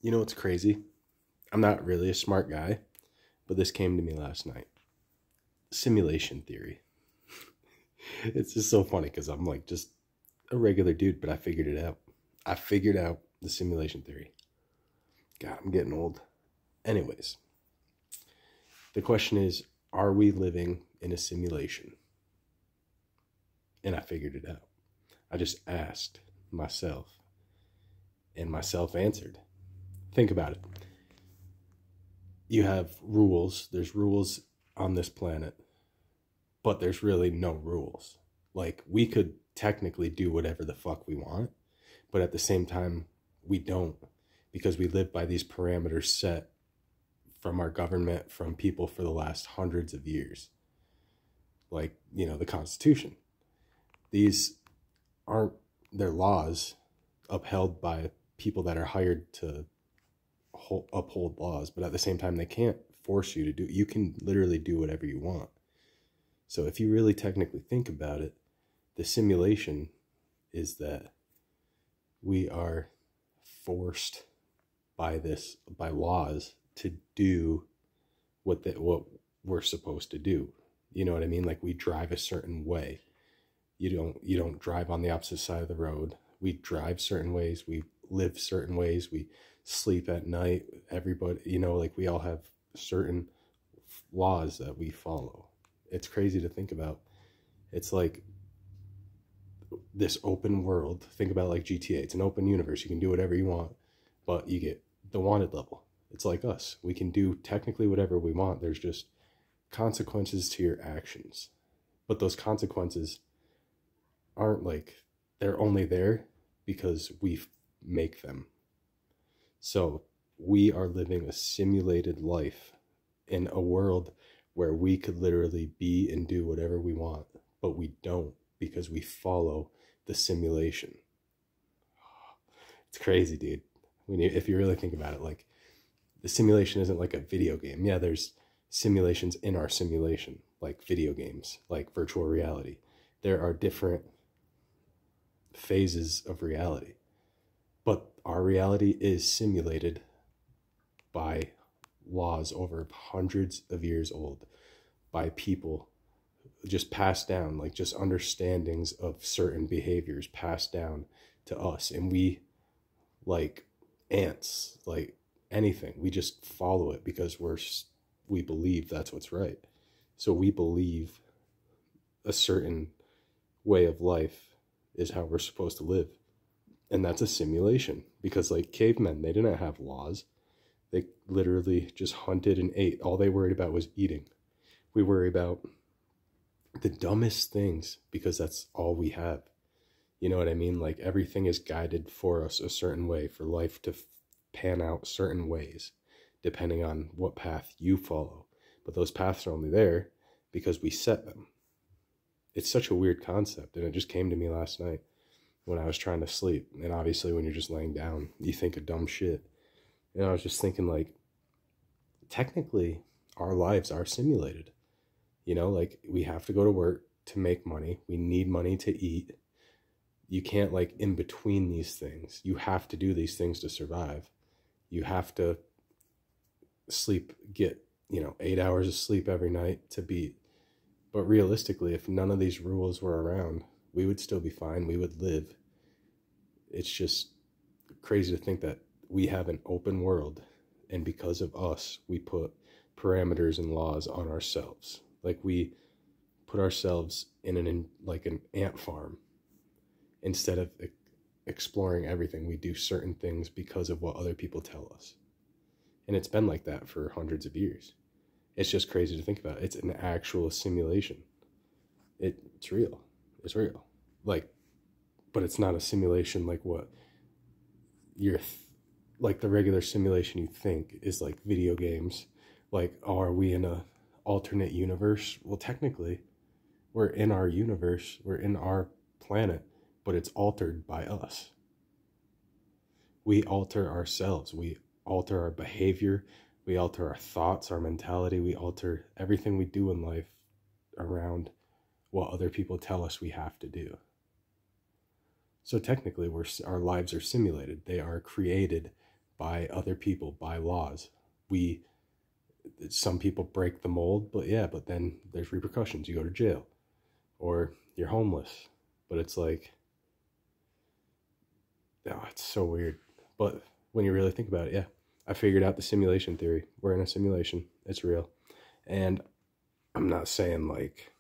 You know what's crazy? I'm not really a smart guy, but this came to me last night. Simulation theory. It's just so funny because I'm like just a regular dude, but I figured it out. I figured out the simulation theory. God, I'm getting old. Anyways, the question is, are we living in a simulation? And I figured it out. I just asked myself, and myself answered. Think about it. You have rules. There's rules on this planet, but there's really no rules. Like, we could technically do whatever the fuck we want, but at the same time, we don't, because we live by these parameters set from our government, from people for the last hundreds of years. Like, the Constitution. These aren't their laws upheld by people that are hired to uphold laws, but at the same time, they can't force you to do. You can literally do whatever you want. So if you really technically think about it, the simulation is that we are forced by laws to do what we're supposed to do. You know what I mean? Like, we drive a certain way. You don't drive on the opposite side of the road. We drive certain ways. We live certain ways. We sleep at night. Everybody, like, we all have certain laws that we follow. It's crazy to think about. It's like this open world. Think about like GTA. It's an open universe. You can do whatever you want, but you get the wanted level. It's like us. We can do technically whatever we want. There's just consequences to your actions. But those consequences aren't like, they're only there because we make them. So we are living a simulated life in a world where we could literally be and do whatever we want, but we don't, because we follow the simulation. It's crazy, dude. If you really think about it, like, the simulation isn't like a video game. Yeah, there's simulations in our simulation, like video games, like virtual reality. There are different phases of reality, but our reality is simulated by laws over hundreds of years old, by people, just passed down, like just understandings of certain behaviors passed down to us. And we, like ants, like anything, we just follow it because we believe that's what's right. So we believe a certain way of life is how we're supposed to live. And that's a simulation, because like cavemen, they didn't have laws. They literally just hunted and ate. All they worried about was eating. We worry about the dumbest things because that's all we have. You know what I mean? Like, everything is guided for us a certain way, for life to pan out certain ways, depending on what path you follow. But those paths are only there because we set them. It's such a weird concept, and it just came to me last night when I was trying to sleep. And obviously, when you're just laying down, you think of dumb shit. And I was just thinking, like, technically, our lives are simulated. Like, we have to go to work to make money. We need money to eat. You can't, like, in between these things. You have to do these things to survive. You have to sleep, get, 8 hours of sleep every night to beat. But realistically, if none of these rules were around, we would still be fine. We would live. It's just crazy to think that we have an open world, and because of us, we put parameters and laws on ourselves. Like, we put ourselves in an ant farm. Instead of exploring everything, we do certain things because of what other people tell us. And it's been like that for hundreds of years. It's just crazy to think about. It's an actual simulation. It's real. It's real. Like, but it's not a simulation like what like the regular simulation you think is like video games. Like, oh, are we in a alternate universe? Well, technically, we're in our universe. We're in our planet, but it's altered by us. We alter ourselves. We alter our behavior. We alter our thoughts, our mentality. We alter everything we do in life around what other people tell us we have to do. So technically, our lives are simulated. They are created by other people, by laws. Some people break the mold, but yeah, but then there's repercussions. You go to jail or you're homeless. But it's like, oh, it's so weird. But when you really think about it, yeah, I figured out the simulation theory. We're in a simulation. It's real. And I'm not saying like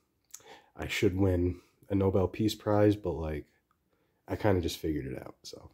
I should win a Nobel Peace Prize, but like I kind of just figured it out. So